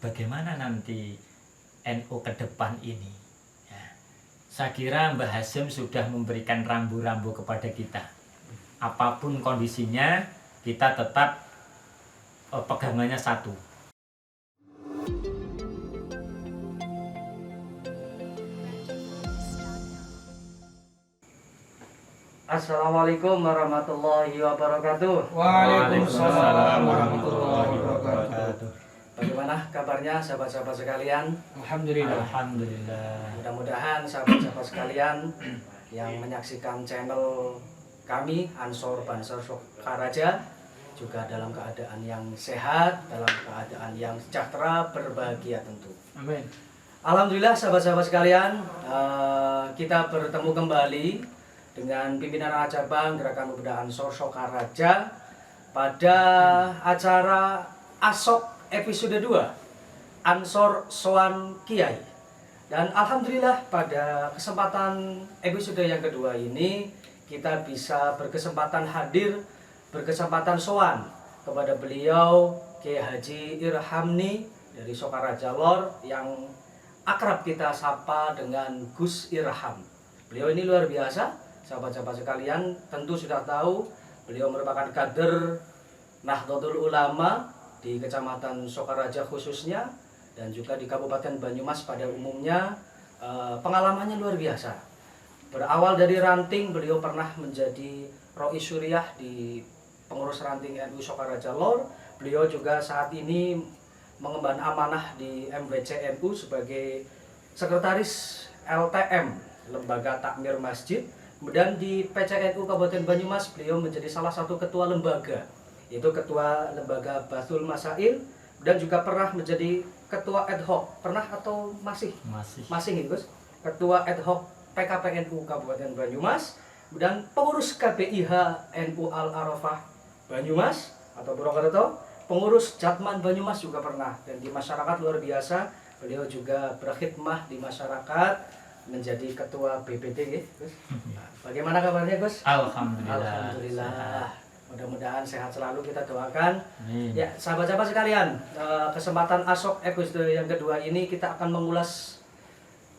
bagaimana nanti NU ke depan ini. Ya, saya kira Mbah Hasyim sudah memberikan rambu-rambu kepada kita. Apapun kondisinya, kita tetap pegangannya satu. Assalamualaikum warahmatullahi wabarakatuh. Waalaikumsalam warahmatullahi wabarakatuh. Bagaimana kabarnya sahabat-sahabat sekalian? Alhamdulillah. Alhamdulillah. Mudah-mudahan sahabat-sahabat sekalian yang menyaksikan channel kami Ansor Banser Sokaraja juga dalam keadaan yang sehat, dalam keadaan yang sejahtera, berbahagia tentu. Amin. Alhamdulillah sahabat-sahabat sekalian, kita bertemu kembali dengan pimpinan cabang Gerakan Pemuda Ansor Sokaraja pada acara ASOK episode 2 Ansor Soan Kiai. Dan alhamdulillah pada kesempatan episode yang kedua ini kita bisa berkesempatan hadir, berkesempatan soan kepada beliau Kiai Haji Irhamni dari Sokaraja Lor yang akrab kita sapa dengan Gus Irham. Beliau ini luar biasa. Sahabat-sahabat sekalian tentu sudah tahu beliau merupakan kader Nahdlatul Ulama di Kecamatan Sokaraja khususnya dan juga di Kabupaten Banyumas pada umumnya. Pengalamannya luar biasa. Berawal dari ranting, beliau pernah menjadi Roi Suriah di pengurus ranting NU Sokaraja Lor. Beliau juga saat ini mengemban amanah di MWC NU sebagai sekretaris LTM Lembaga Takmir Masjid. Kemudian di PCNU Kabupaten Banyumas beliau menjadi salah satu ketua lembaga, yaitu ketua lembaga Batul Masail, dan juga pernah menjadi ketua ad hoc. Pernah atau masih nih Gus? Ketua ad hoc PKPNU Kabupaten Banyumas, kemudian pengurus KBIH NU Al Arafah Banyumas atau Purwokerto, pengurus Jatman Banyumas juga pernah, dan di masyarakat luar biasa beliau juga berkhidmah di masyarakat menjadi ketua BPD, Gus. Bagaimana kabarnya, Gus? Alhamdulillah. Alhamdulillah. Mudah-mudahan sehat selalu, kita doakan. Amin. Ya, sahabat-sahabat sekalian, kesempatan ASOK episode yang kedua ini kita akan mengulas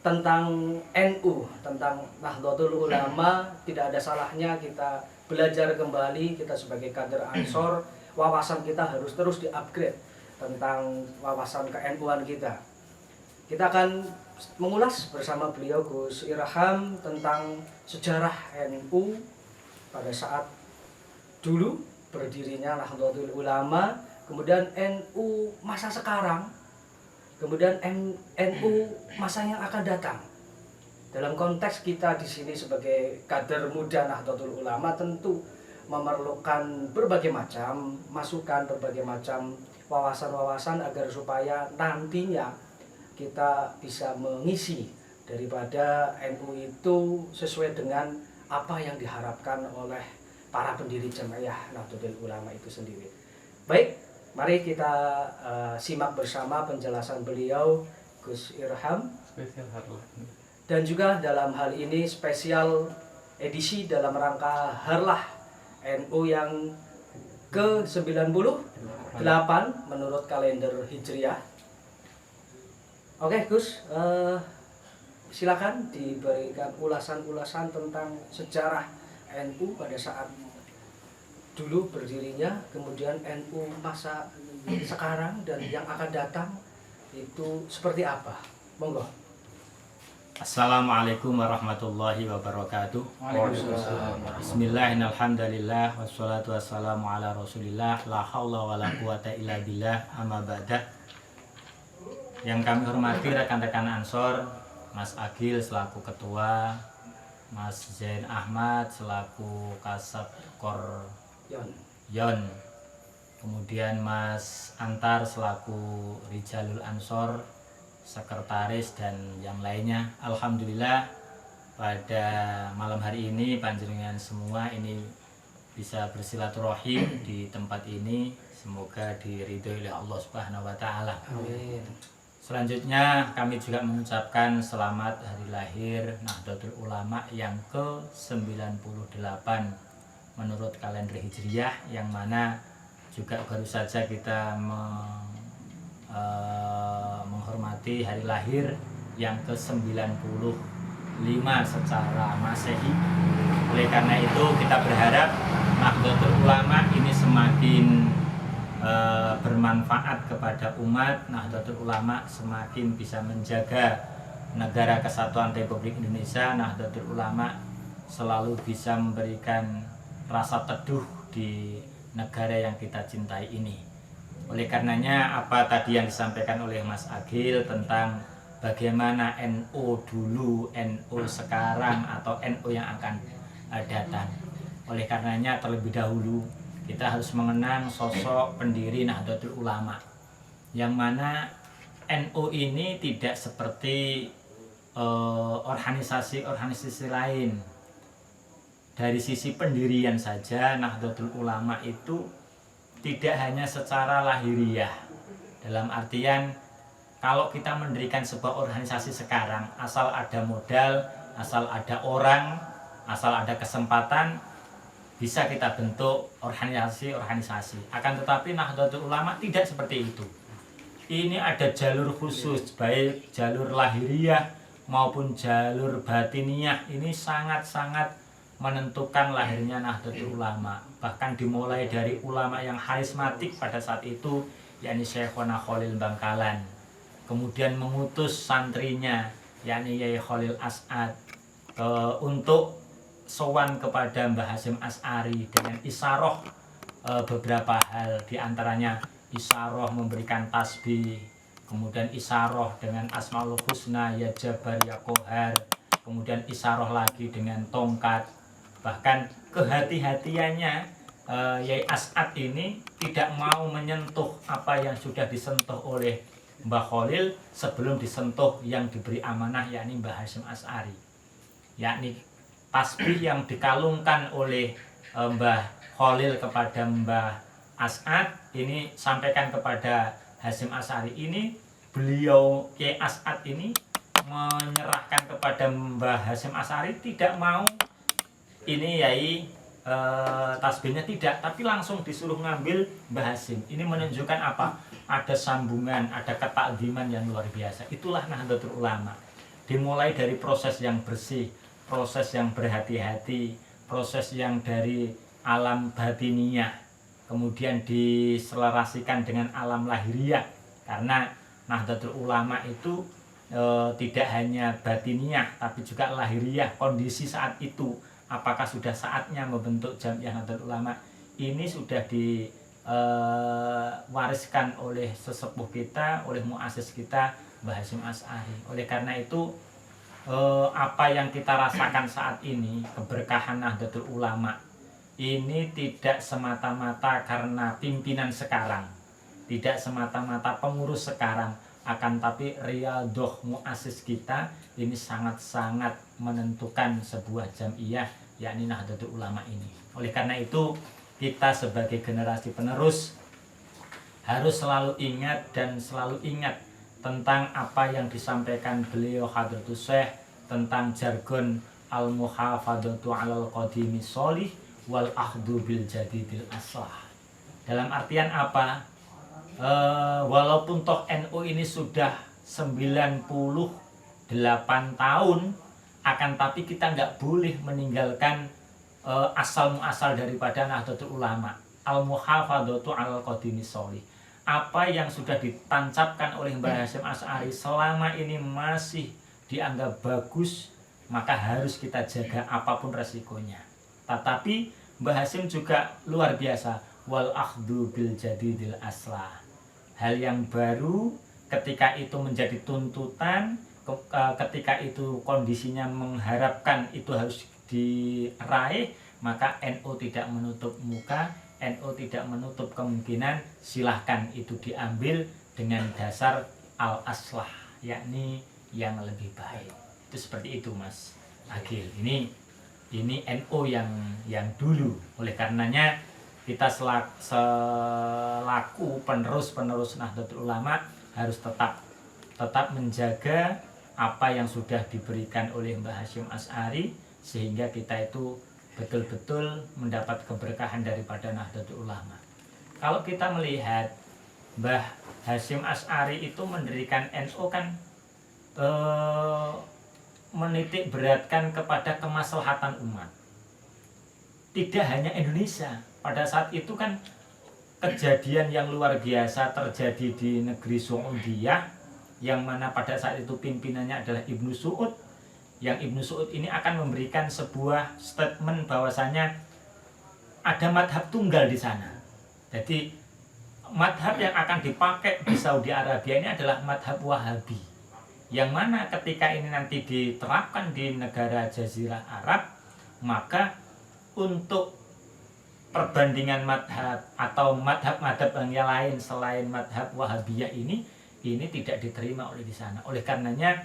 tentang NU, tentang Nahdlatul Ulama. Tidak ada salahnya kita belajar kembali, kita sebagai kader Ansor, wawasan kita harus terus di-upgrade tentang wawasan ke-NU-an kita. Kita akan mengulas bersama beliau Gus Irham tentang sejarah NU pada saat dulu berdirinya Nahdlatul Ulama, kemudian NU masa sekarang, kemudian NU masa yang akan datang. Dalam konteks kita di sini sebagai kader muda Nahdlatul Ulama tentu memerlukan berbagai macam masukan, berbagai macam wawasan-wawasan agar supaya nantinya kita bisa mengisi daripada NU itu sesuai dengan apa yang diharapkan oleh para pendiri Jamaah Nahdlatul Ulama itu sendiri. Baik, mari kita simak bersama penjelasan beliau Gus Irham. Dan juga dalam hal ini spesial edisi dalam rangka Harlah NU yang ke-98 menurut kalender Hijriah. Oke Gus, silakan diberikan ulasan-ulasan tentang sejarah NU pada saat dulu berdirinya, kemudian NU masa sekarang dan yang akan datang itu seperti apa? Monggo. Assalamualaikum warahmatullahi wabarakatuh. Waalaikumsalam. Bismillahirrahmanirrahim. Wassalatu wassalamu ala Rasulillah. La haula wala quwata illa billah. Amma ba'da. Yang kami hormati rekan-rekan Ansor, Mas Agil selaku ketua, Mas Zain Ahmad selaku Kasat Kor Yon, kemudian Mas Antar selaku Rijalul Ansor, sekretaris dan yang lainnya. Alhamdulillah pada malam hari ini panjenengan semua ini bisa bersilaturahim di tempat ini. Semoga diridhoi oleh Allah Subhanahu wa taala. Amin. Selanjutnya kami juga mengucapkan selamat hari lahir Nahdlatul Ulama yang ke-98 menurut kalender Hijriah, yang mana juga baru saja kita memperingati hari lahir yang ke-95 secara Masehi. Oleh karena itu kita berharap Nahdlatul Ulama ini semakin bermanfaat kepada umat. Nahdlatul Ulama semakin bisa menjaga negara kesatuan Republik Indonesia. Nahdlatul Ulama selalu bisa memberikan rasa teduh di negara yang kita cintai ini. Oleh karenanya apa tadi yang disampaikan oleh Mas Agil tentang bagaimana NU dulu, NU sekarang, atau NU yang akan datang. Oleh karenanya terlebih dahulu kita harus mengenang sosok pendiri Nahdlatul Ulama, yang mana NU ini tidak seperti organisasi-organisasi lain. Dari sisi pendirian saja Nahdlatul Ulama itu tidak hanya secara lahiriah, dalam artian kalau kita mendirikan sebuah organisasi sekarang, asal ada modal, asal ada orang, asal ada kesempatan, bisa kita bentuk organisasi-organisasi. Akan tetapi Nahdlatul Ulama tidak seperti itu. Ini ada jalur khusus, baik jalur lahiriah maupun jalur batiniah. Ini sangat-sangat menentukan lahirnya Nahdlatul Ulama. Bahkan dimulai dari ulama yang karismatik pada saat itu, yakni Syekhona Khalil Bangkalan. Kemudian mengutus santrinya, yakni Yai Khalil As'ad, untuk sowan kepada Mbah Hasyim Asy'ari dengan isaroh beberapa hal, diantaranya isaroh memberikan tasbih, kemudian isaroh dengan Asmaul Husna, Ya Jabar Ya Qahar, kemudian isaroh lagi dengan tongkat. Bahkan kehati-hatiannya Yai As'ad ini tidak mau menyentuh apa yang sudah disentuh oleh Mbah Khalil sebelum disentuh yang diberi amanah, yakni Mbah Hasyim Asy'ari, yakni tasbih yang dikalungkan oleh Mbah Khalil kepada Mbah As'ad ini sampaikan kepada Hasyim Asy'ari. Ini beliau Yai As'ad ini menyerahkan kepada Mbah Hasyim Asy'ari, tidak mau ini Yai tasbihnya tidak, tapi langsung disuruh ngambil Mbah Hasyim. Ini menunjukkan apa? Ada sambungan, ada ketakdiman yang luar biasa. Itulah Nahdlatul Ulama. Dimulai dari proses yang bersih, proses yang berhati-hati, proses yang dari alam batiniah, kemudian diselarasikan dengan alam lahiriah. Karena Nahdlatul Ulama itu tidak hanya batiniah, tapi juga lahiriah, kondisi saat itu. Apakah sudah saatnya membentuk Jamiah Nahdlatul Ulama? Ini sudah diwariskan oleh sesepuh kita, oleh muassis kita, Mbah Hasyim Asy'ari. Oleh karena itu apa yang kita rasakan saat ini, keberkahan Nahdlatul Ulama ini tidak semata-mata karena pimpinan sekarang, tidak semata-mata pengurus sekarang, akan tapi riyadhah muassis kita ini sangat-sangat menentukan sebuah jamiah, yakni Nahdlatul Ulama ini. Oleh karena itu kita sebagai generasi penerus harus selalu ingat dan selalu ingat tentang apa yang disampaikan beliau Hadratus Syekh tentang jargon al-muhafadzatu 'alal qadimi sholih wal akhdu bil jadidil aslah. Dalam artian apa? Walaupun toh NU ini sudah 98 tahun, akan tapi kita nggak boleh meninggalkan asal muasal daripada Nahdlatul Ulama, al-muhafadzatu 'alal qadimi sholih. Apa yang sudah ditancapkan oleh Mbah Hasyim Asy'ari selama ini masih dianggap bagus, maka harus kita jaga apapun resikonya. Tetapi Mbah Hasyim juga luar biasa, wal akhdu bil jadidil aslah. Hal yang baru ketika itu menjadi tuntutan, ketika itu kondisinya mengharapkan itu harus diraih, maka NU tidak menutup muka, NU tidak menutup kemungkinan, silahkan itu diambil dengan dasar al-aslah, yakni yang lebih baik. Itu seperti itu Mas Agil. Ini NU yang dulu. Oleh karenanya kita selaku penerus Nahdlatul Ulama harus tetap menjaga apa yang sudah diberikan oleh Mbah Hasyim Asy'ari, sehingga kita itu betul-betul mendapat keberkahan daripada Nahdlatul Ulama. Kalau kita melihat Mbah Hasyim Asy'ari itu mendirikan NU kan menitik beratkan kepada kemaslahatan umat. Tidak hanya Indonesia, pada saat itu kan kejadian yang luar biasa terjadi di negeri Saudiyah, yang mana pada saat itu pimpinannya adalah Ibnu Saud. Yang Ibnu Saud ini akan memberikan sebuah statement bahwasanya ada madhab tunggal di sana. Jadi madhab yang akan dipakai di Saudi Arabia ini adalah madhab Wahabi, yang mana ketika ini nanti diterapkan di negara Jazirah Arab, maka untuk perbandingan madhab atau madhab-madhab yang lain selain madhab Wahabiyah ini tidak diterima oleh di sana. Oleh karenanya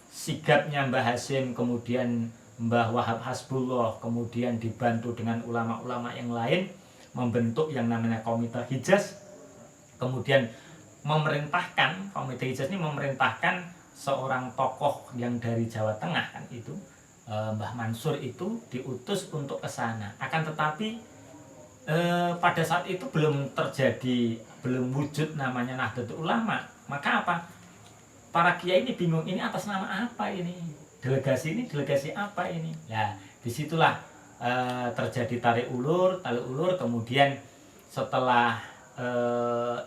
sigapnya Mbah Hasyim, kemudian Mbah Wahab Hasbullah, kemudian dibantu dengan ulama-ulama yang lain membentuk yang namanya Komite Hijaz. Kemudian memerintahkan, Komite Hijaz ini memerintahkan seorang tokoh yang dari Jawa Tengah kan itu, Mbah Mansur itu diutus untuk ke sana. Akan tetapi pada saat itu belum terjadi, belum wujud namanya Nahdlatul Ulama. Maka apa? Para kiai ini bingung, ini atas nama apa ini? Delegasi ini delegasi apa ini? Nah, disitulah terjadi tarik ulur, kemudian setelah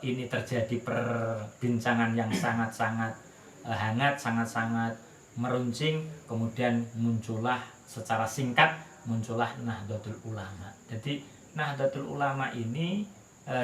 ini terjadi perbincangan yang sangat-sangat hangat, sangat-sangat meruncing, kemudian muncullah secara singkat Nahdlatul Ulama. Jadi Nahdlatul Ulama ini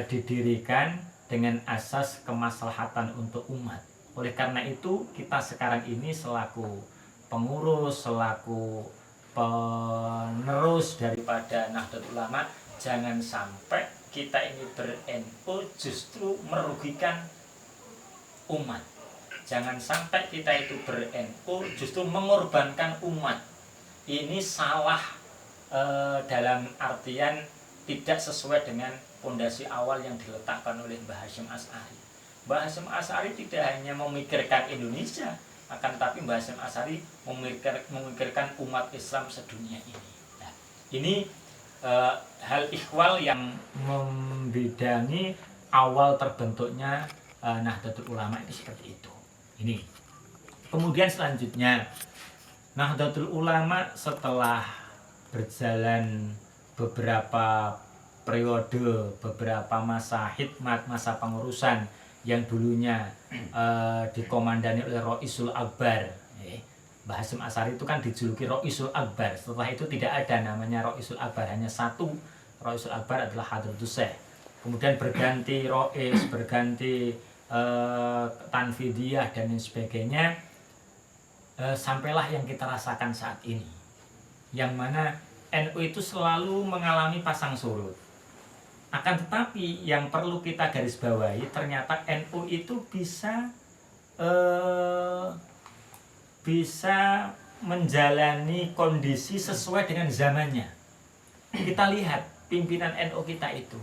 didirikan dengan asas kemaslahatan untuk umat. Oleh karena itu kita sekarang ini selaku pengurus, selaku penerus daripada Nahdlatul Ulama, jangan sampai kita ini ber-NU justru merugikan umat. Jangan sampai kita itu ber-NU justru mengorbankan umat. Ini salah dalam artian tidak sesuai dengan fondasi awal yang diletakkan oleh Mbah Hasyim Asy'ari. Mbah Hasyim Asy'ari tidak hanya memikirkan Indonesia, akan tetapi Mbah Hasyim Asy'ari memikirkan umat Islam sedunia ini. Nah, ini hal ikhwal yang membidangi awal terbentuknya Nahdlatul Ulama itu seperti itu. Ini. Kemudian selanjutnya Nahdlatul Ulama setelah berjalan beberapa periode, beberapa masa hikmat, masa pengurusan yang dulunya dikomandani oleh Roisul Akbar. Mbah Hasyim Asy'ari itu kan dijuluki Roisul Akbar. Setelah itu tidak ada namanya Roisul Akbar, hanya satu Roisul Akbar adalah Hadratus Syekh. Kemudian berganti Rois, berganti Tanfidiyah dan lain sebagainya, sampailah yang kita rasakan saat ini, yang mana NU itu selalu mengalami pasang surut. Akan tetapi yang perlu kita garis bawahi, ternyata NU itu bisa menjalani kondisi sesuai dengan zamannya. Kita lihat pimpinan NU kita itu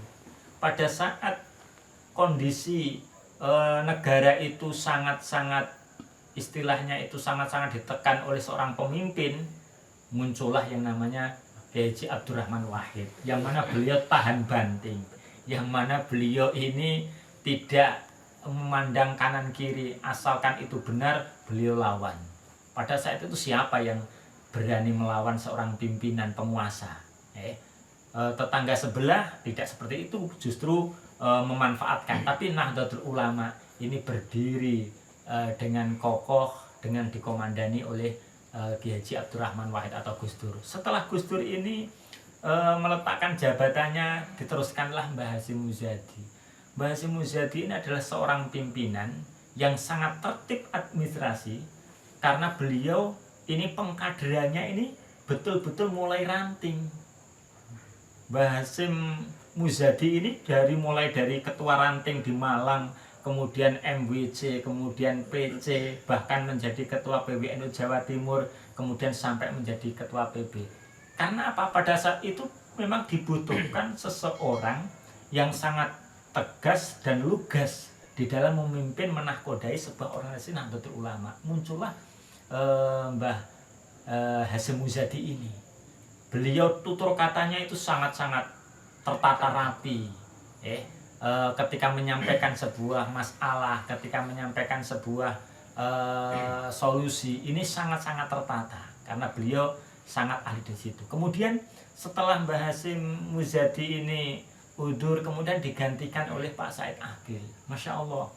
pada saat kondisi negara itu sangat-sangat, istilahnya itu sangat-sangat ditekan oleh seorang pemimpin, muncullah yang namanya Kiai Haji Abdurrahman Wahid, yang mana beliau tahan banting, yang mana beliau ini tidak memandang kanan kiri, asalkan itu benar beliau lawan. Pada saat itu siapa yang berani melawan seorang pimpinan penguasa? Tetangga sebelah tidak seperti itu, justru memanfaatkan. Tapi Nahdlatul Ulama ini berdiri dengan kokoh, dengan dikomandani oleh Kiai Haji Abdurrahman Wahid atau Gus Dur. Setelah Gus Dur ini meletakkan jabatannya, diteruskanlah Mbah Hasyim Muzadi. Mbah Hasyim Muzadi ini adalah seorang pimpinan yang sangat tertib administrasi, karena beliau ini pengkaderannya ini betul-betul mulai ranting. Mbah Hasyim Muzadi ini mulai dari ketua ranting di Malang, kemudian MWC, kemudian PC, bahkan menjadi ketua PWNU Jawa Timur, kemudian sampai menjadi ketua PB. Karena apa? Pada saat itu memang dibutuhkan seseorang yang sangat tegas dan lugas di dalam memimpin menahkodai sebuah organisasi Nahdlatul Ulama. Muncullah Mbah Hasyim Muzadi ini. Beliau tutur katanya itu sangat-sangat tertata rapi, ketika menyampaikan sebuah masalah, ketika menyampaikan sebuah solusi ini sangat-sangat tertata karena beliau sangat ahli di situ. Kemudian setelah Mbah Hasyim Muzadi ini udur, kemudian digantikan oleh Pak Said Akil. Masya Allah,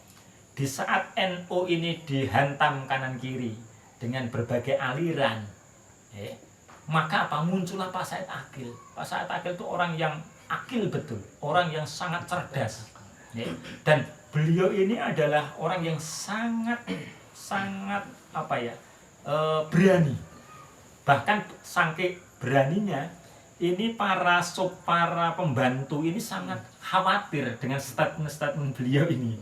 di saat NU ini dihantam kanan kiri dengan berbagai aliran, maka apa, muncullah Pak Said Akil. Pak Said Akil itu orang yang akil betul, orang yang sangat cerdas, dan beliau ini adalah orang yang sangat berani. Bahkan saking beraninya ini para pembantu ini sangat khawatir dengan statement beliau ini.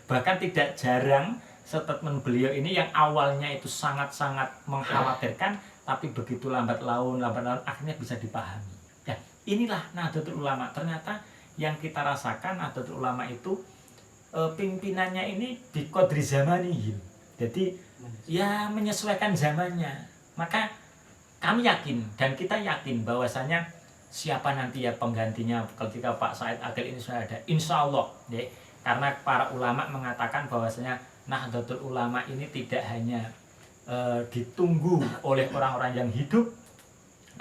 Bahkan tidak jarang statement beliau ini yang awalnya itu sangat-sangat mengkhawatirkan, tapi begitu lambat laun akhirnya bisa dipahami. Ya, inilah Nahdlatul Ulama. Ternyata yang kita rasakan Nahdlatul Ulama itu pimpinannya ini biqadri zamanihim. Jadi ya menyesuaikan zamannya. Maka kami yakin dan kita yakin bahwasanya siapa nanti ya penggantinya ketika Pak Said Akil ini sudah ada, insya Allah ya, karena para ulama mengatakan bahwasanya Nahdlatul Ulama ini tidak hanya ditunggu oleh orang-orang yang hidup,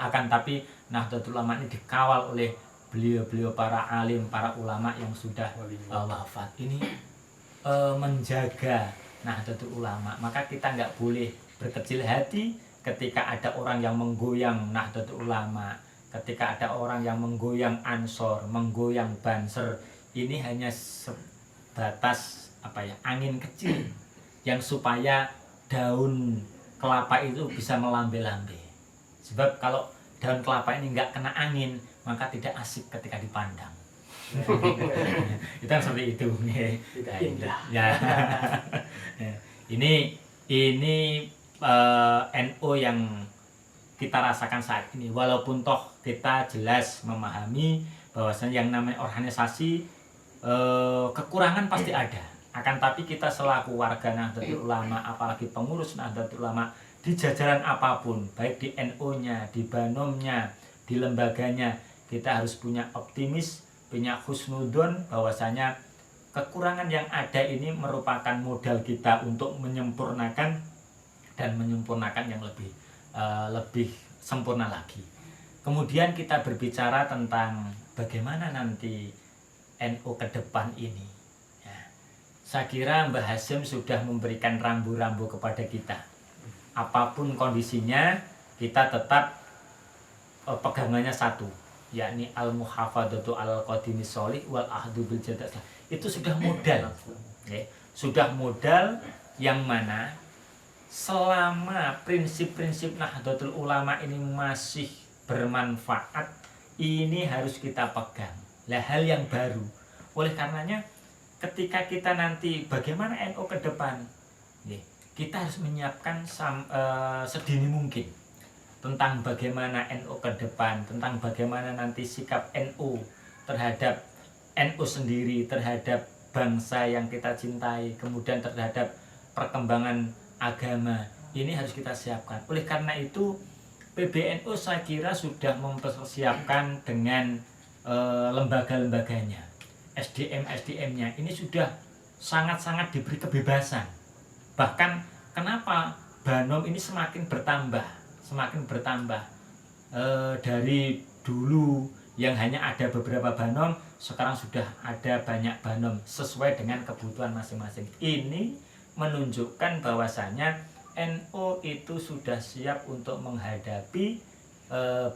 akan tapi Nahdlatul Ulama ini dikawal oleh beliau-beliau para alim, para ulama yang sudah wafat. Ini menjaga Nahdlatul Ulama. Maka kita nggak boleh berkecil hati ketika ada orang yang menggoyang Nahdlatul Ulama, ketika ada orang yang menggoyang Ansor, menggoyang Banser. Ini hanya sebatas angin kecil yang supaya daun kelapa itu bisa melambe-lambe. Sebab kalau daun kelapa ini nggak kena angin, maka tidak asik ketika dipandang. Itu kan seperti itu. Tidak indah. Ya. Ini NU yang kita rasakan saat ini. Walaupun toh kita jelas memahami bahwasanya yang namanya organisasi kekurangan pasti ada. Akan tapi kita selaku warga Nahdlatul Ulama, apalagi pengurus Nahdlatul Ulama di jajaran apapun, baik di NU-nya, di Banomnya, di lembaganya, kita harus punya optimis, punya husnudon bahwasanya kekurangan yang ada ini merupakan modal kita untuk menyempurnakan dan menyempurnakan yang lebih sempurna lagi. Kemudian kita berbicara tentang bagaimana nanti NU ke depan ini. Ya, saya kira Mbah Hasyim sudah memberikan rambu-rambu kepada kita. Apapun kondisinya, kita tetap pegangannya satu, yakni al-muhafadzatu al-qadimis sholih wal ahdu bil jadad. Itu sudah modal. Ya, sudah modal yang mana selama prinsip-prinsip Nahdlatul Ulama ini masih bermanfaat, ini harus kita pegang. Lah hal yang baru. Oleh karenanya ketika kita nanti bagaimana NU ke depan, kita harus menyiapkan sedini mungkin tentang bagaimana NU ke depan, tentang bagaimana nanti sikap NU terhadap NU sendiri, terhadap bangsa yang kita cintai, kemudian terhadap perkembangan agama. Ini harus kita siapkan. Oleh karena itu PBNU saya kira sudah mempersiapkan dengan lembaga-lembaganya, SDM-SDM-nya ini sudah sangat-sangat diberi kebebasan. Bahkan kenapa Banom ini semakin bertambah dari dulu yang hanya ada beberapa Banom, sekarang sudah ada banyak Banom sesuai dengan kebutuhan masing-masing. Ini menunjukkan bahwasanya NU itu sudah siap untuk menghadapi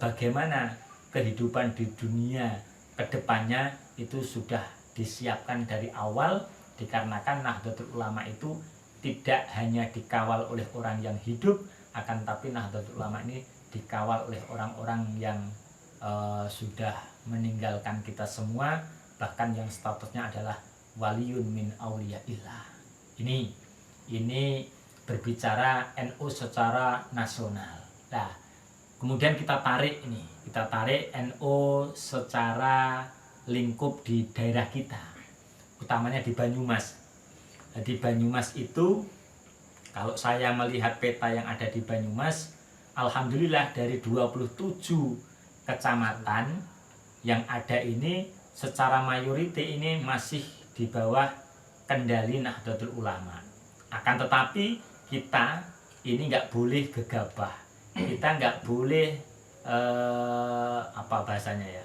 bagaimana kehidupan di dunia kedepannya. Itu sudah disiapkan dari awal, dikarenakan Nahdlatul Ulama itu tidak hanya dikawal oleh orang yang hidup, akan tapi Nahdlatul Ulama ini dikawal oleh orang-orang yang sudah meninggalkan kita semua, bahkan yang statusnya adalah waliyun min auliyaillah. Ini berbicara NU secara nasional. Nah, kemudian kita tarik NU secara lingkup di daerah kita, utamanya di Banyumas. Di Banyumas itu, kalau saya melihat peta yang ada di Banyumas, alhamdulillah dari 27 kecamatan yang ada ini secara mayoriti ini masih di bawah kendali Nahdlatul Ulama. Akan tetapi kita ini nggak boleh gegabah, kita nggak boleh apa bahasanya ya,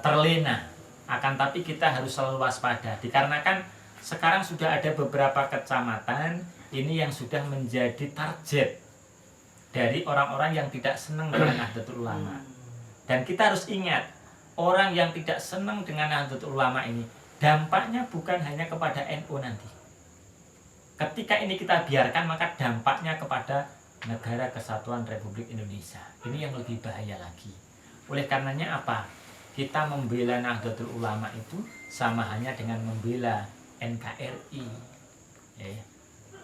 terlena. Akan tapi kita harus selalu waspada, dikarenakan sekarang sudah ada beberapa kecamatan ini yang sudah menjadi target dari orang-orang yang tidak senang dengan Nahdlatul Ulama. Dan kita harus ingat, orang yang tidak senang dengan Nahdlatul Ulama ini dampaknya bukan hanya kepada NU nanti. Ketika ini kita biarkan, maka dampaknya kepada Negara Kesatuan Republik Indonesia. Ini yang lebih bahaya lagi. Oleh karenanya apa? Kita membela Nahdlatul Ulama itu sama hanya dengan membela NKRI.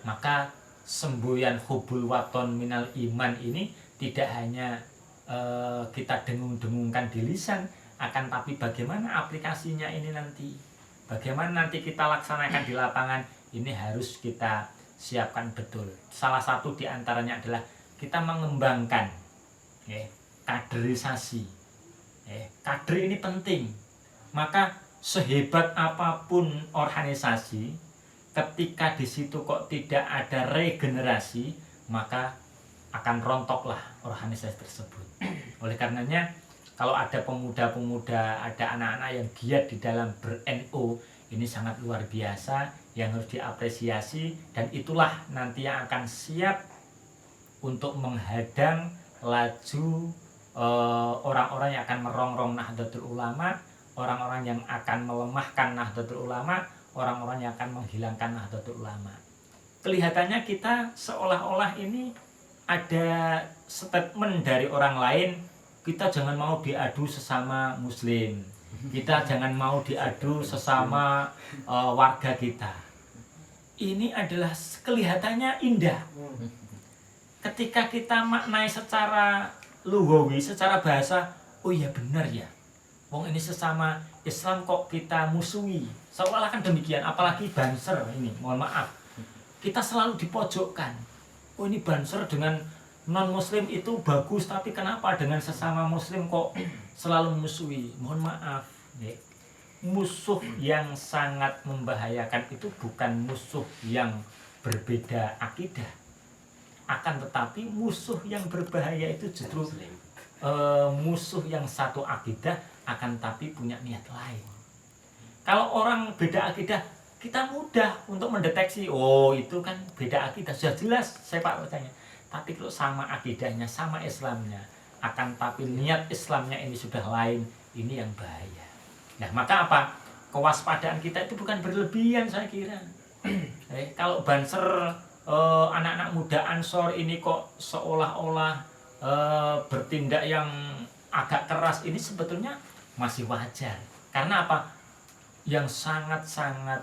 Maka semboyan hubul waton minal iman ini tidak hanya kita dengung-dengungkan di lisan, akan tapi bagaimana aplikasinya ini nanti, bagaimana nanti kita laksanakan di lapangan, ini harus kita siapkan betul. Salah satu diantaranya adalah kita mengembangkan kaderisasi. Kader ini penting. Maka sehebat apapun organisasi, ketika di situ kok tidak ada regenerasi, maka akan rontoklah organisasi tersebut. Oleh karenanya, kalau ada pemuda-pemuda, ada anak-anak yang giat di dalam ber-NU, ini sangat luar biasa, yang harus diapresiasi, dan itulah nanti yang akan siap untuk menghadang laju orang-orang yang akan merongrong Nahdlatul Ulama, orang-orang yang akan melemahkan Nahdlatul Ulama, orang-orang yang akan menghilangkan Nahdlatul Ulama. Kelihatannya kita seolah-olah ini ada statement dari orang lain, kita jangan mau diadu sesama muslim, kita jangan mau diadu sesama warga kita. Ini adalah kelihatannya indah. Ketika kita maknai secara lughawi, secara bahasa, oh iya benar ya, wong ini sesama Islam kok kita musuhi, seolah kan demikian. Apalagi Banser ini, mohon maaf, kita selalu dipojokkan. Oh ini Banser dengan non muslim itu bagus, tapi kenapa dengan sesama muslim kok selalu musuhi? Mohon maaf, musuh yang sangat membahayakan itu bukan musuh yang berbeda akidah, akan tetapi musuh yang berbahaya itu justru musuh yang satu akidah, akan tapi punya niat lain. Kalau orang beda akidah, kita mudah untuk mendeteksi, oh itu kan beda akidah, sudah jelas sepak terjangnya. Tapi kalau sama akidahnya, sama Islamnya, akan tapi niat Islamnya ini sudah lain, ini yang bahaya. Nah maka apa? Kewaspadaan kita itu bukan berlebihan, saya kira. Kalau Banser, anak-anak muda Ansor ini kok seolah-olah bertindak yang agak keras, ini sebetulnya masih wajar. Karena apa? Yang sangat-sangat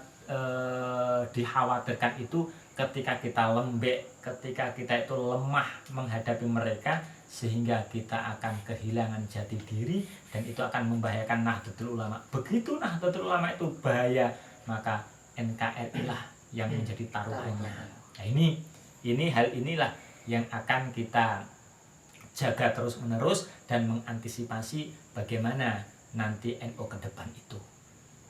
dikhawatirkan itu ketika kita lembek, ketika kita itu lemah menghadapi mereka, sehingga kita akan kehilangan jati diri, dan itu akan membahayakan Nahdlatul Ulama. Begitu Nahdlatul Ulama itu bahaya, maka NKRI lah yang menjadi taruhannya. Nah ini hal inilah yang akan kita jaga terus-menerus dan mengantisipasi bagaimana nanti NU ke depan itu.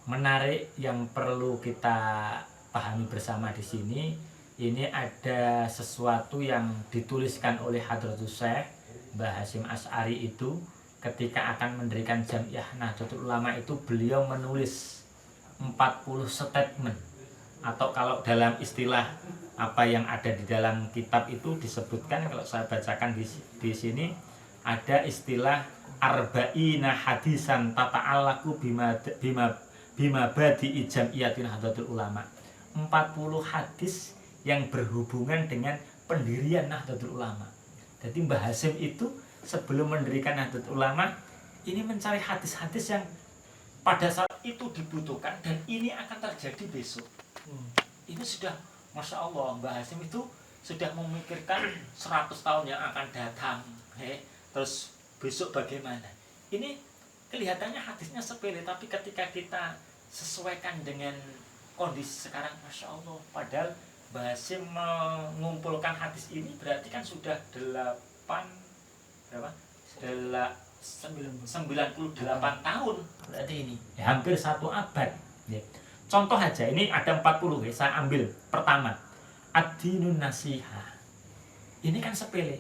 Menarik yang perlu kita pahami bersama di sini, ini ada sesuatu yang dituliskan oleh Hadratus Syekh Mbah Hasyim Asy'ari itu ketika akan mendirikan Jamiah Nahdlatul Ulama itu, beliau menulis 40 statement, atau kalau dalam istilah apa yang ada di dalam kitab itu disebutkan, kalau saya bacakan di sini ada istilah arba'ina hadisan tata'allaku bima badi Jamiatin Nahdlatul Ulama. 40 hadis yang berhubungan dengan pendirian Nahdlatul Ulama. Jadi Mbah Hasyim itu sebelum mendirikan Nahdlatul Ulama ini mencari hadis-hadis yang pada saat itu dibutuhkan, dan ini akan terjadi besok. Ini sudah, Masya Allah, Mbah Hasyim itu sudah memikirkan 100 tahun yang akan datang. Terus besok bagaimana? Ini kelihatannya hadisnya sepele, tapi ketika kita sesuaikan dengan kondisi sekarang, Masya Allah, padahal Mbah Hasyim mengumpulkan hadis ini berarti kan sudah 8 98 tahun berarti ini ya, hampir 1 abad ya. Contoh aja ini ada 40 ya, saya ambil pertama ad-dinun nasihah. Ini kan sepele,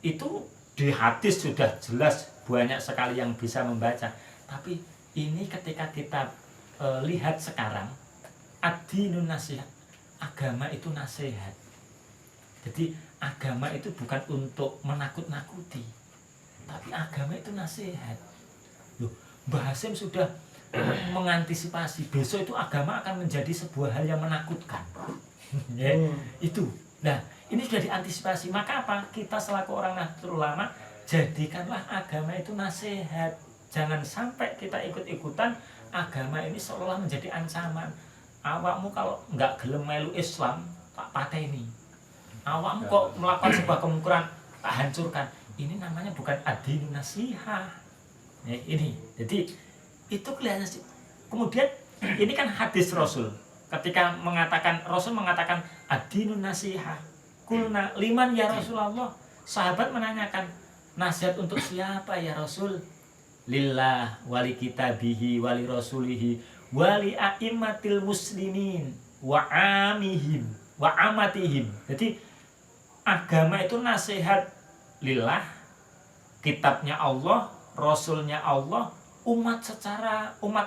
itu di hadis sudah jelas, banyak sekali yang bisa membaca. Tapi ini ketika kita lihat sekarang, ad-dinun nasihat, agama itu nasihat. Jadi agama itu bukan untuk menakut-nakuti, tapi agama itu nasihat. Loh, Mbah Hasim sudah mengantisipasi besok itu agama akan menjadi sebuah hal yang menakutkan. Ya, itu. Nah, ini sudah diantisipasi. Maka apa? Kita selaku orang Nahdlatul Ulama, jadikanlah agama itu nasihat. Jangan sampai kita ikut-ikutan agama ini seolah menjadi ancaman. Awakmu kalau nggak gelem melu Islam, tak pateni. Awakmu kok melakukan sebuah kemungkaran, tak hancurkan. Ini namanya bukan ad-dinun nasihah. Ya, ini. Jadi itu kelihatan sih. Kemudian ini kan hadis Rasul. Ketika Rasul mengatakan ad-dinun nasihah. Kulna liman ya Rasulullah. Sahabat menanyakan, nasihat untuk siapa ya Rasul? Lillah wali kitabihi wali rasulihi wali a'immatil muslimin wa amihim wa amatihim. Jadi agama itu nasihat lillah, kitabnya Allah, rasulnya Allah, umat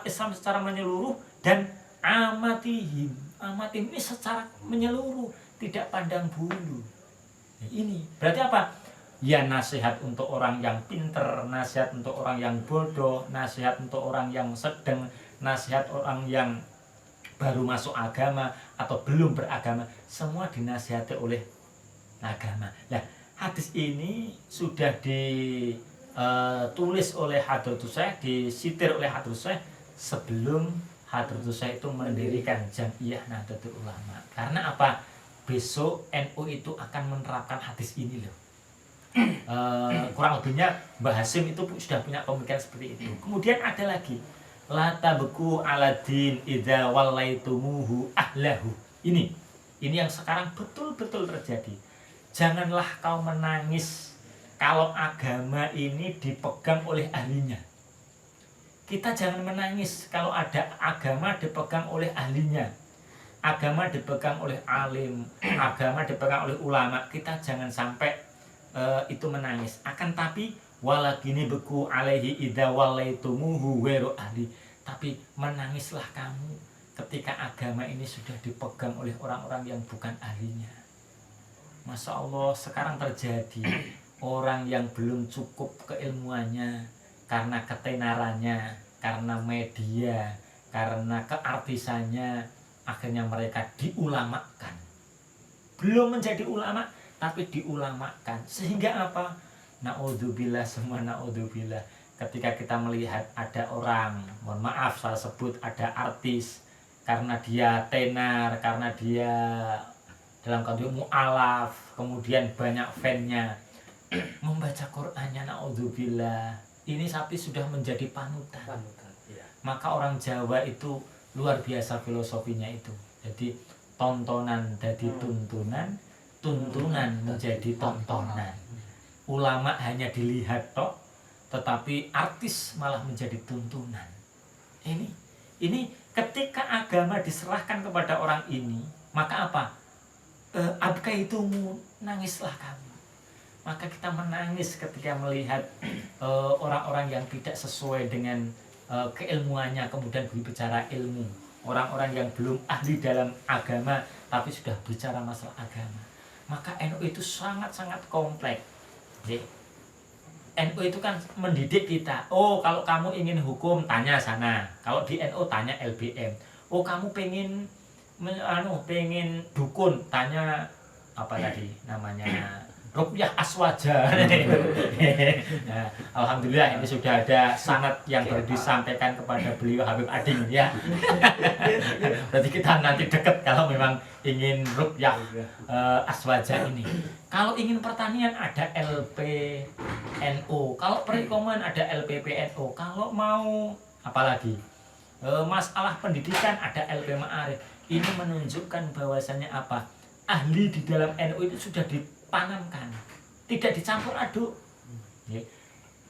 Islam secara menyeluruh, dan amatihim ini secara menyeluruh, tidak pandang bulu. Nah, ini berarti apa? Ya nasihat untuk orang yang pinter, nasihat untuk orang yang bodoh, nasihat untuk orang yang sedang, nasihat orang yang baru masuk agama atau belum beragama, semua dinasihati oleh agama. Nah, hadis ini sudah ditulis oleh Hadratus Syekh, disitir oleh Hadratus Syekh sebelum Hadratus Syekh itu mendirikan Jam'iyah Nahdlatul Ulama. Karena apa? Besok NU itu akan menerapkan hadis ini loh. Kurang lebihnya Mbah Hasim itu sudah punya pemikiran seperti itu. Kemudian ada lagi, la tabku aladin idza wallaitumuhu ahlahu. Ini yang sekarang betul-betul terjadi. Janganlah kau menangis kalau agama ini dipegang oleh ahlinya. Kita jangan menangis kalau ada agama dipegang oleh ahlinya. Agama dipegang oleh alim, agama dipegang oleh ulama. Kita jangan sampai itu menangis. Akan tapi walakini beku alaihi idza wallaitumuhu ghairu ahli. Tapi menangislah kamu ketika agama ini sudah dipegang oleh orang-orang yang bukan ahlinya. Masya Allah, sekarang terjadi orang yang belum cukup keilmuannya, karena ketenarannya, karena media, karena keartisannya, akhirnya mereka diulamakan. Belum menjadi ulama, tapi diulamakan. Sehingga apa? Na'udzubillah, semua na'udzubillah. Ketika kita melihat ada orang, mohon maaf saya sebut, ada artis, karena dia tenar, karena dia dalam kondisi mu'alaf, kemudian banyak fan-nya, membaca Qur'annya, na'udzubillah, ini sapi sudah menjadi panutan. Ya. Maka orang Jawa itu luar biasa filosofinya itu. Jadi tontonan jadi tuntunan, tuntunan menjadi tontonan. Ulama hanya dilihat tok, tetapi artis malah menjadi tuntunan. Ini ketika agama diserahkan kepada orang ini, maka apa? Abkaitumu, nangislah kamu. Maka kita menangis ketika melihat orang-orang yang tidak sesuai dengan keilmuannya kemudian berbicara ilmu. Orang-orang yang belum ahli dalam agama tapi sudah bicara masalah agama. Maka NU itu sangat-sangat kompleks. NU itu kan mendidik kita. Oh, kalau kamu ingin hukum, tanya sana. Kalau di NU tanya LBM. Oh, kamu pengen dukun, tanya apa tadi namanya, Ruqyah Aswaja. Nah, alhamdulillah ini sudah ada sanad yang baru disampaikan kepada beliau Habib Ading ya. Berarti kita nanti dekat kalau memang ingin Ruqyah Aswaja ini. Kalau ingin pertanian ada LPNO, kalau perekonomian ada LPPNO, kalau mau apalagi masalah pendidikan ada LP Ma'arif. Ini menunjukkan bahwasannya apa? Ahli di dalam NU itu sudah ditanamkan, tidak dicampur aduk.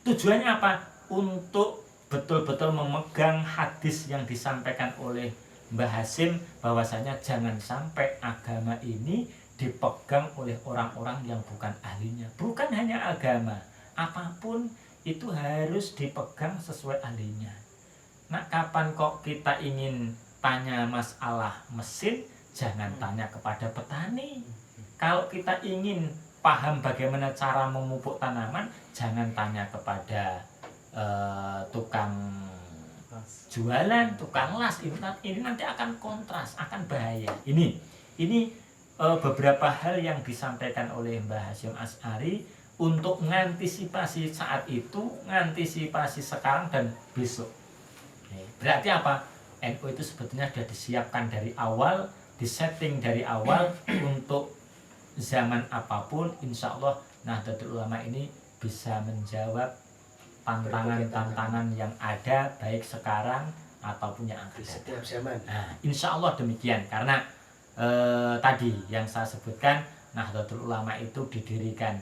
Tujuannya apa? Untuk betul-betul memegang hadis yang disampaikan oleh Mbah Hasyim, bahwasanya jangan sampai agama ini dipegang oleh orang-orang yang bukan ahlinya. Bukan hanya agama, apapun itu harus dipegang sesuai ahlinya. Nah, kapan kok kita ingin tanya masalah mesin, jangan tanya kepada petani. Kalau kita ingin paham bagaimana cara memupuk tanaman, jangan tanya kepada tukang jualan, tukang las. Ini nanti akan kontras, akan bahaya. Ini beberapa hal yang disampaikan oleh Mbah Hasyim Asy'ari untuk mengantisipasi saat itu, mengantisipasi sekarang dan besok. Berarti apa? NU itu sebetulnya sudah disiapkan dari awal, disetting dari awal untuk zaman apapun. Insya Allah Nahdlatul Ulama ini bisa menjawab tantangan-tantangan yang ada baik sekarang ataupun yang akan datang. Setiap zaman. Nah, insya Allah demikian, karena tadi yang saya sebutkan, Nahdlatul Ulama itu didirikan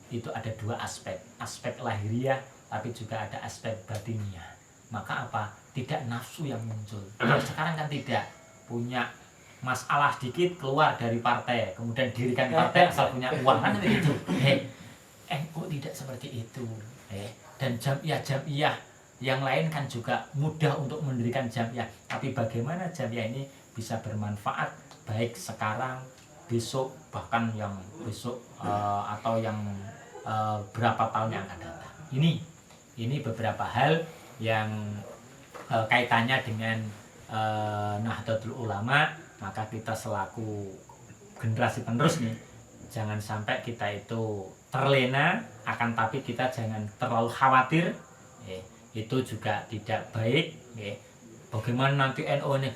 itu ada dua aspek lahiriah, tapi juga ada aspek batiniah. Maka apa? Tidak nafsu yang muncul. Sekarang kan tidak, punya masalah sedikit keluar dari partai, kemudian dirikan partai asal punya uang, kan itu. NU tidak seperti itu. Dan jamiah-jamiah yang lain kan juga mudah untuk mendirikan jamiah, tapi bagaimana jamiah ini bisa bermanfaat baik sekarang, besok, bahkan yang besok atau yang berapa tahun yang akan datang. Ini beberapa hal yang kaitannya dengan Nahdlatul Ulama. Maka kita selaku generasi penerus nih, jangan sampai kita itu terlena, akan tapi kita jangan terlalu khawatir. Itu juga tidak baik. Bagaimana nanti NU ini?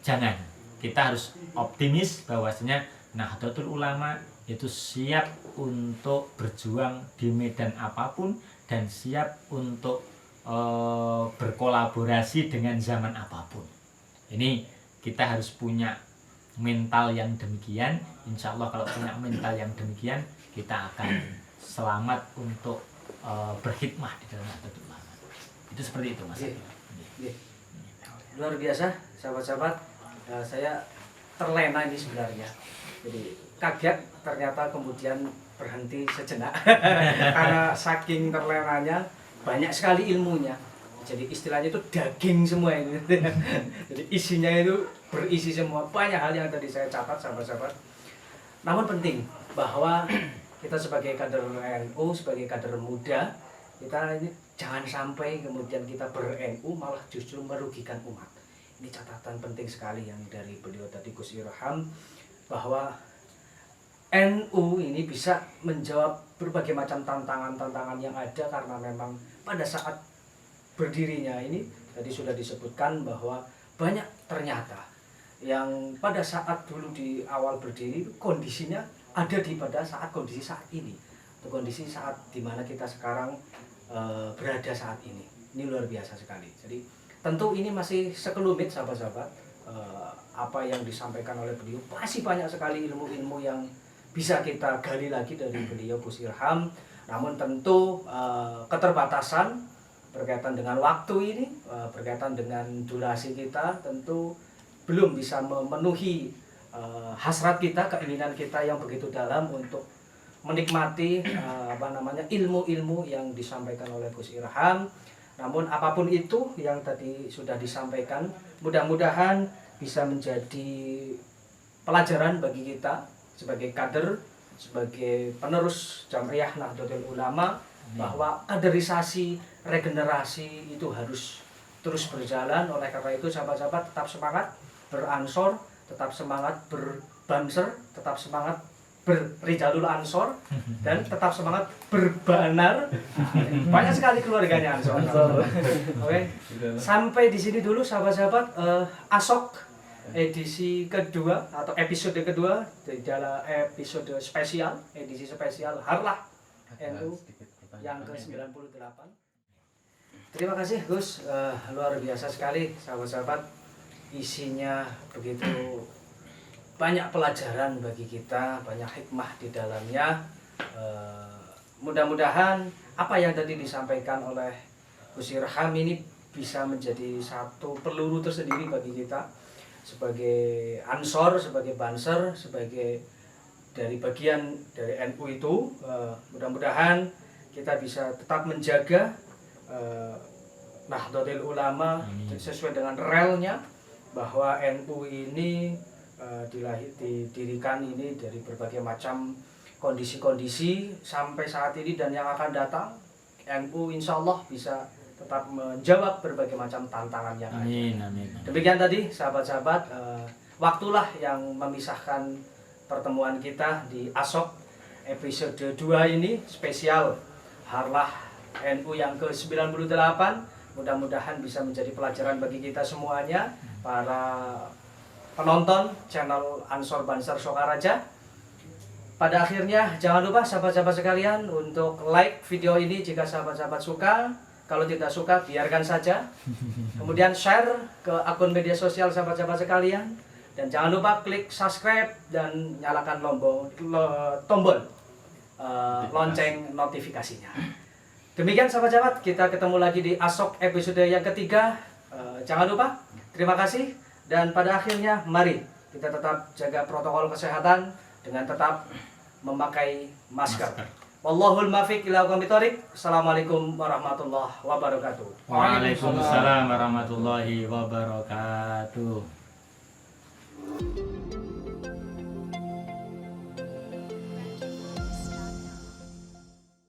Jangan. Kita harus optimis bahwasanya Nahdlatul Ulama itu siap untuk berjuang di medan apapun dan siap untuk berkolaborasi dengan zaman apapun. Ini kita harus punya mental yang demikian. Insya Allah kalau punya mental yang demikian, kita akan selamat untuk berkhidmah di dalam Nahdlatul Ulama. Itu seperti itu, Mas. Luar biasa, sahabat-sahabat. Saya terlena ini sebenarnya. Jadi kaget ternyata kemudian berhenti sejenak karena saking terlenanya banyak sekali ilmunya. Jadi istilahnya itu daging semua ini. Jadi isinya itu berisi semua, banyak hal yang tadi saya catat, sahabat-sahabat. Namun penting bahwa kita sebagai kader NU, sebagai kader muda, kita ini jangan sampai kemudian kita ber-NU malah justru merugikan umat. Ini catatan penting sekali yang dari beliau tadi, Gus Irham, bahwa NU ini bisa menjawab berbagai macam tantangan-tantangan yang ada karena memang pada saat berdirinya ini tadi sudah disebutkan bahwa banyak ternyata yang pada saat dulu di awal berdiri kondisinya ada pada saat kondisi saat ini, atau kondisi saat dimana kita sekarang berada saat ini. Ini luar biasa sekali. Jadi tentu ini masih sekelumit, sahabat-sahabat, apa yang disampaikan oleh beliau. Masih banyak sekali ilmu-ilmu yang bisa kita gali lagi dari beliau, Gus Irham. Namun tentu keterbatasan berkaitan dengan waktu ini, berkaitan dengan durasi kita, tentu belum bisa memenuhi hasrat kita, keinginan kita yang begitu dalam untuk menikmati ilmu-ilmu yang disampaikan oleh Gus Irham. Namun apapun itu yang tadi sudah disampaikan, mudah-mudahan bisa menjadi pelajaran bagi kita sebagai kader, sebagai penerus Jam'iyah Nahdlatul Ulama, bahwa kaderisasi, regenerasi itu harus terus berjalan. Oleh karena itu, sahabat-sahabat, tetap semangat beransor, tetap semangat berbanser, tetap semangat berrijalul ansor, dan tetap semangat berbanar. Banyak sekali keluarganya ansor. Oke. Sampai di sini dulu, sahabat-sahabat. Asok edisi kedua atau episode kedua di dalam episode spesial, edisi spesial Harlah NU yang ke-98. Terima kasih, Gus. Luar biasa sekali, sahabat-sahabat. Isinya begitu banyak pelajaran bagi kita, banyak hikmah di dalamnya. mudah-mudahan apa yang tadi disampaikan oleh Gus Irham ini bisa menjadi satu peluru tersendiri bagi kita sebagai Ansor, sebagai Banser, sebagai dari bagian dari NU itu. Mudah-mudahan kita bisa tetap menjaga Nahdlatul Ulama sesuai dengan relnya, bahwa NU ini didirikan ini dari berbagai macam kondisi-kondisi sampai saat ini dan yang akan datang. NU insya Allah bisa tetap menjawab berbagai macam tantangan yang ada. Amin. Demikian tadi sahabat-sahabat, waktulah yang memisahkan pertemuan kita di ASOK episode 2 ini spesial Harlah NU yang ke-98. Mudah-mudahan bisa menjadi pelajaran bagi kita semuanya, para penonton channel Ansor Banser Sokaraja. Pada akhirnya jangan lupa sahabat-sahabat sekalian untuk like video ini jika sahabat-sahabat suka. Kalau tidak suka biarkan saja. Kemudian share ke akun media sosial sahabat-sahabat sekalian. Dan jangan lupa klik subscribe dan nyalakan tombol lonceng notifikasinya. Demikian sahabat-sahabat, kita ketemu lagi di ASOK episode yang ketiga. Jangan lupa, terima kasih. Dan pada akhirnya mari kita tetap jaga protokol kesehatan dengan tetap memakai masker. Wallahul muwaffiq ila aqwamit thoriq. Assalamualaikum warahmatullahi wabarakatuh. Waalaikumsalam warahmatullahi wabarakatuh.